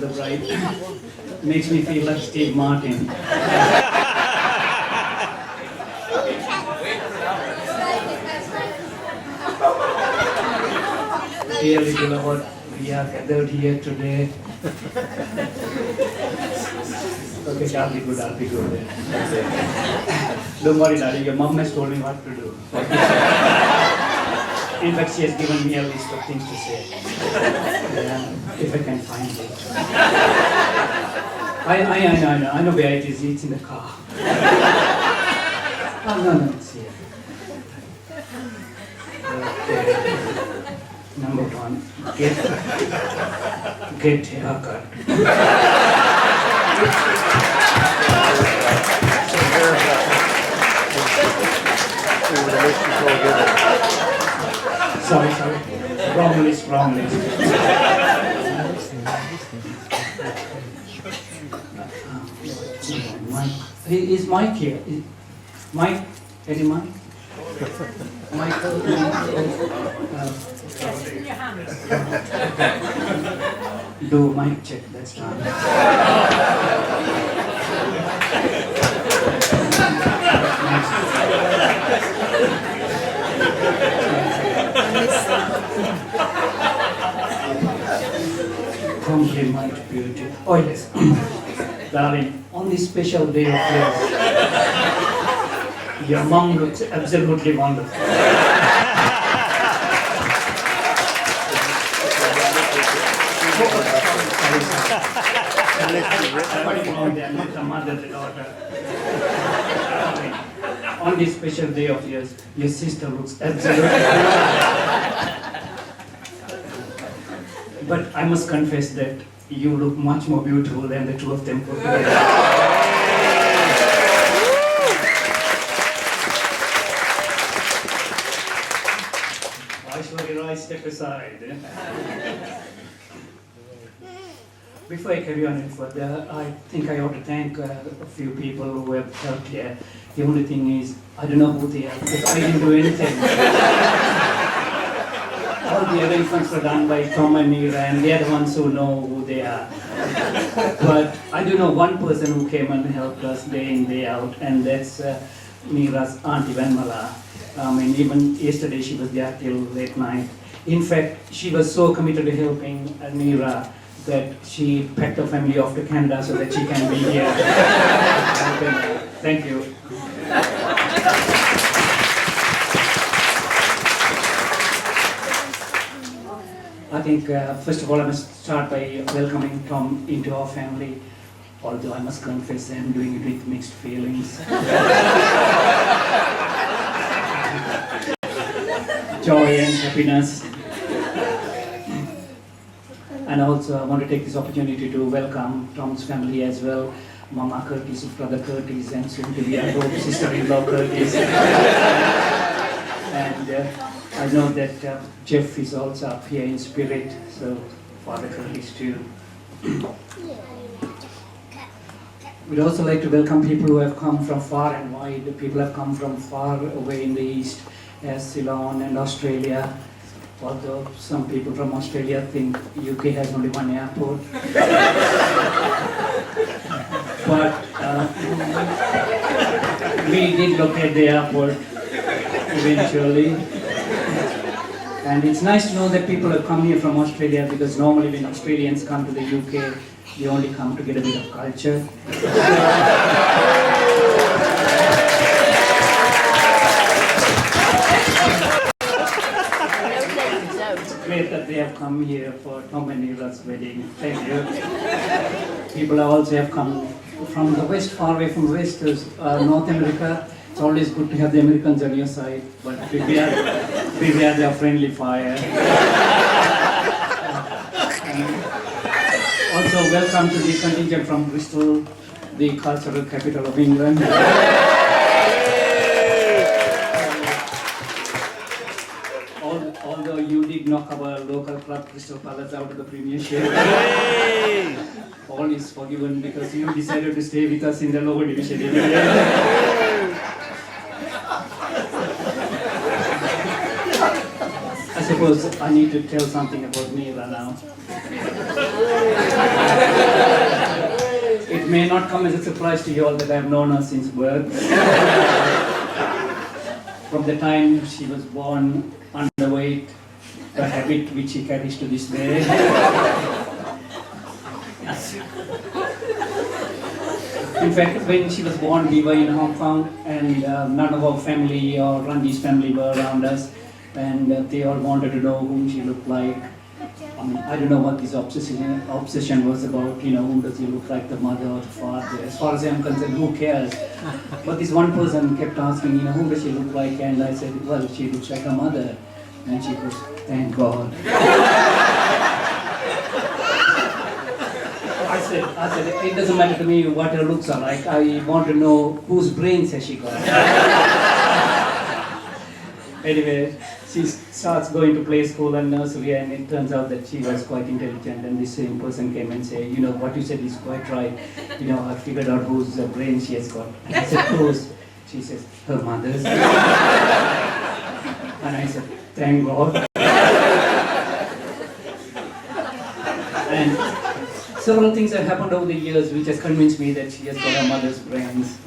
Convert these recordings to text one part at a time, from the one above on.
the bride. Makes me feel like Steve Martin. Dearly beloved, we are gathered here today. Okay, I'll be good, I'll be good. Don't worry, darling, your mom has told me what to do. In fact, she has given me a list of things to say. If I can find it. I know where it is. It's in the car. Oh, no, it's here. Okay. Number one, get haircut. Sorry. Wrong list. Is Mike here? Mike? Eddie Mike? Michael? Do mic check, that's done. Compliment beauty. Oh yes. Darling, on this special day of yours, your mom looks absolutely wonderful. On this special day of yours, your sister looks absolutely wonderful. But I must confess that you look much more beautiful than the two of them put together. Aishwarya, step aside. Before I carry on any further, I think I ought to thank a few people who have helped here. The only thing is, I don't know who they are because I didn't do anything. All the arrangements were done by Tom and Meera, and they're the ones who know who they are. But I do know one person who came and helped us day in, day out, and that's Meera's Auntie Vanmala. I mean, even yesterday she was there till late night. In fact, she was so committed to helping Meera that she packed her family off to Canada so that she can be here. Thank you. I think, first of all, I must start by welcoming Tom into our family, although I must confess I'm doing it with mixed feelings. Joy and happiness. And also, I want to take this opportunity to welcome Tom's family as well. Mama Curtis, brother Curtis, and soon to be I hope sister-in-law Curtis. And I know that Jeff is also up here in spirit, so Father Curtis too. We'd also like to welcome people who have come from far and wide. People have come from far away in the east, as Ceylon and Australia. Although some people from Australia think UK has only one airport. But we did locate the airport eventually. And it's nice to know that people have come here from Australia, because normally when Australians come to the UK, they only come to get a bit of culture. It's great that they have come here for Tom and Neera's wedding. Thank you. People also have come from the west, far away from the west, North America. It's always good to have the Americans on your side, but beware their friendly fire. Also, welcome to the contingent from Bristol, the cultural capital of England. Although you did knock our local club, Crystal Palace, out of the Premiership, all is forgiven because you decided to stay with us in the lower division. I suppose I need to tell something about Neera now. It may not come as a surprise to you all that I have known her since birth. From the time she was born, underweight, a habit which she carries to this day. In fact, when she was born, we were in Hong Kong, and none of our family or Ranji's family were around us, and they all wanted to know whom she looked like. I don't know what this obsession was about, whom does he look like, the mother or the father. As far as I'm concerned, who cares? But this one person kept asking, whom does she look like? And I said, well, she looks like her mother. And she goes, thank God. I said, it doesn't matter to me what her looks are like. I want to know whose brains has she got. Anyway, she starts going to play school and nursery, and it turns out that she was quite intelligent, and this same person came and said, what you said is quite right. I figured out whose brain she has got. And I said, whose? She says, her mother's. And I said, thank God. And several things have happened over the years which has convinced me that she has got her mother's brains.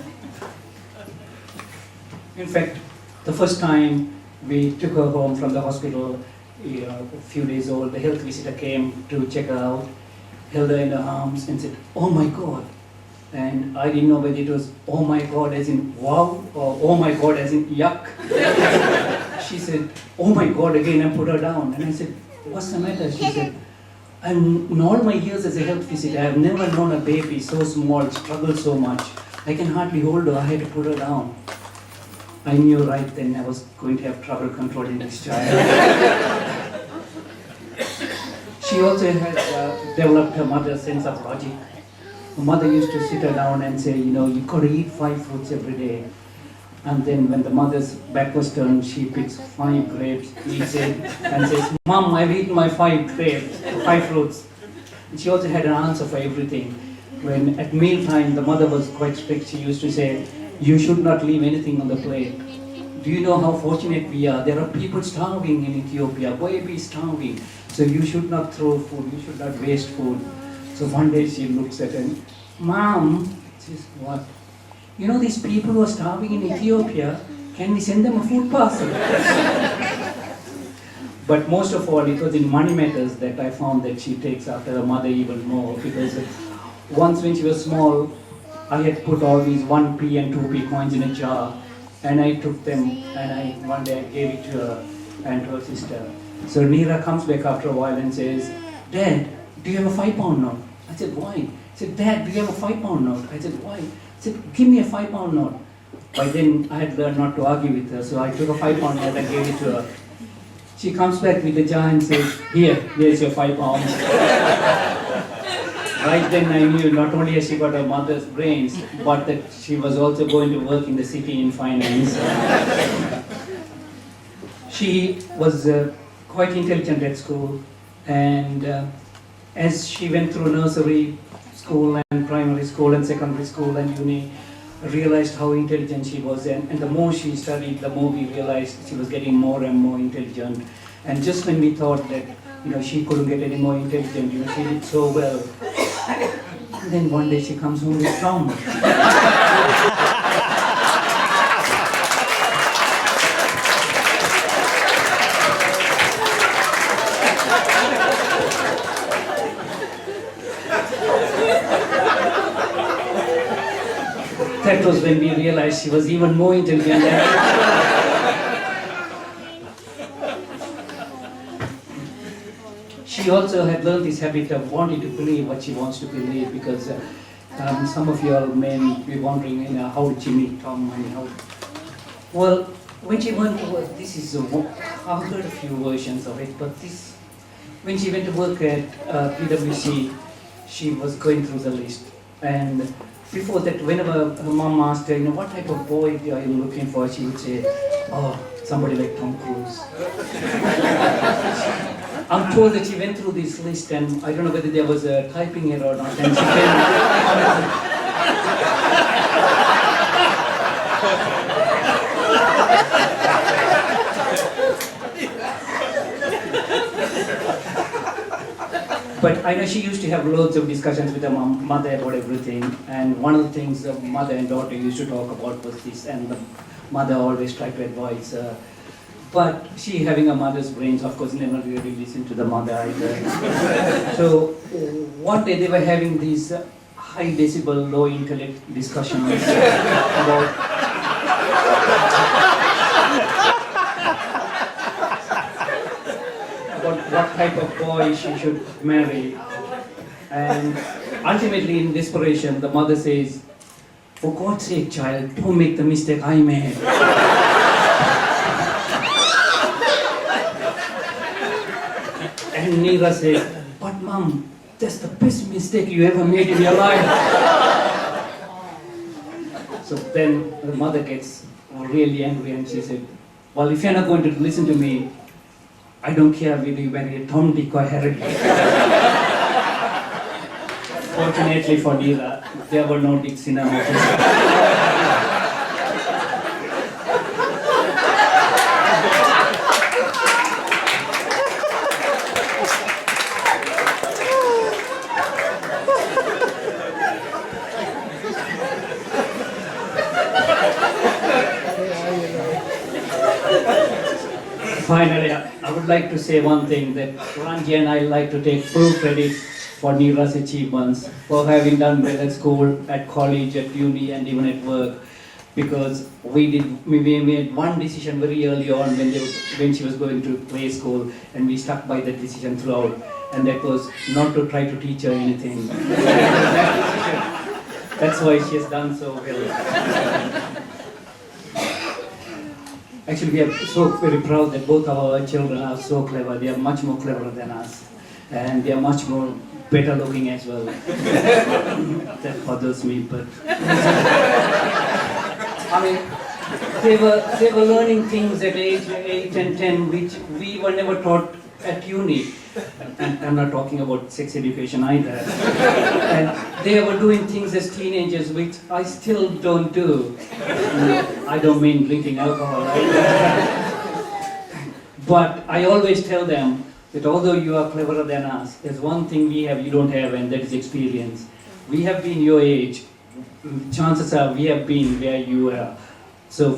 In fact, the first time we took her home from the hospital, a few days old, the health visitor came to check her out, held her in her arms and said, oh my God. And I didn't know whether it was oh my God as in wow or oh my God as in yuck. She said, oh my God again, and put her down. And I said, what's the matter? She said, in all my years as a health visitor, I have never known a baby so small struggle so much. I can hardly hold her, I had to put her down. I knew right then I was going to have trouble controlling this child. She also had developed her mother's sense of logic. Her mother used to sit her down and say, you've got to eat 5 fruits every day. And then when the mother's back was turned, she picks 5 grapes, eats it, and says, Mom, I've eaten my 5 fruits. And she also had an answer for everything. When at mealtime, the mother was quite strict. She used to say, you should not leave anything on the plate. Do you know how fortunate we are? There are people starving in Ethiopia, baby starving. So you should not throw food, you should not waste food. So one day she looks at him, Mom, she says, what? These people who are starving in Ethiopia, can we send them a food parcel? But most of all, it was in money matters that I found that she takes after her mother even more, because once when she was small, I had put all these 1p and 2p coins in a jar, and I took them and one day I gave it to her and to her sister. So Neera comes back after a while and says, Dad, do you have a £5 note? I said, why? He said, Dad, do you have a £5 note? I said, why? He said, give me a £5 note. By then I had learned not to argue with her, so I took a £5 note and gave it to her. She comes back with the jar and says, here's your £5. Right then I knew not only has she got her mother's brains, but that she was also going to work in the city in finance. She was quite intelligent at school, and as she went through nursery school and primary school and secondary school and uni, realized how intelligent she was, and the more she studied, the more we realized she was getting more and more intelligent. And just when we thought that she couldn't get any more intelligent, she did so well. And then one day she comes home with trauma. That was when we realized she was even more intelligent than She also had learned this habit of wanting to believe what she wants to believe, because some of you all may be wondering, how did she meet Tom and how... Well, when she went to work, I've heard a few versions of it, but when she went to work at PwC, she was going through the list. And before that, whenever her mom asked her, what type of boy are you looking for, she would say, oh, somebody like Tom Cruise. I'm told that she went through this list, and I don't know whether there was a typing error or not, and she came. But I know she used to have loads of discussions with her mother about everything, and one of the things the mother and daughter used to talk about was this, and the mother always tried to advise her. But she, having a mother's brains, of course, never really listened to the mother either. So one day they were having these high decibel, low intellect discussions about what type of boy she should marry. And ultimately, in desperation, the mother says, "For God's sake, child, don't make the mistake I made." And Neera says, "But mom, that's the best mistake you ever made in your life." So then the mother gets really angry and she said, "Well, if you're not going to listen to me, I don't care whether you marry a Tom, Dick or Harry." Fortunately for Neera, there were no dicks in her office. Finally, I would like to say one thing, that Ranji and I like to take full credit for Neera's achievements, for having done well at school, at college, at uni, and even at work. Because we made one decision very early on when she was going to play school, and we stuck by that decision throughout. And that was not to try to teach her anything. That's why she has done so well. Actually, we are so very proud that both of our children are so clever. They are much more clever than us. And they are much more better looking as well. That bothers me, but... I mean, they were learning things at age 8 and 10 which we were never taught at uni. And I'm not talking about sex education either. And they were doing things as teenagers which I still don't do. I don't mean drinking alcohol either. But I always tell them that although you are cleverer than us, there's one thing we have you don't have, and that is experience. We have been your age. Chances are we have been where you are. So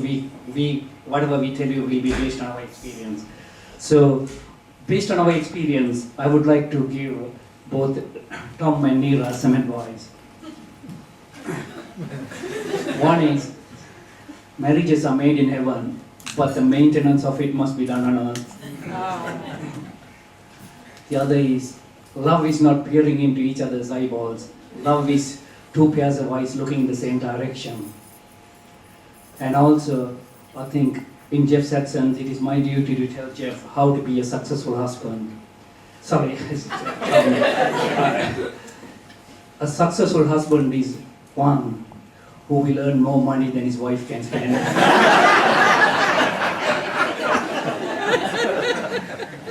whatever we tell you will be based on our experience. So based on our experience, I would like to give both Tom and Neera some advice. One is, marriages are made in heaven, but the maintenance of it must be done on earth. The other is, love is not peering into each other's eyeballs. Love is two pairs of eyes looking in the same direction. And also, I think in Jeff's absence, it is my duty to tell Jeff how to be a successful husband. Sorry. A successful husband is one who will earn more money than his wife can spend.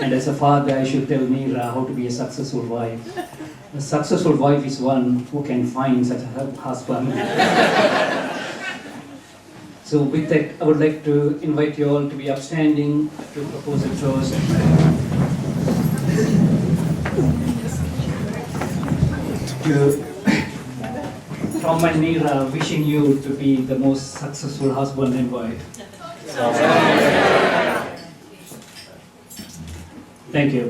And as a father, I should tell Neera how to be a successful wife. A successful wife is one who can find such a husband. So with that, I would like to invite you all to be upstanding to propose a toast. To Tom and Neera, wishing you to be the most successful husband and wife. Thank you.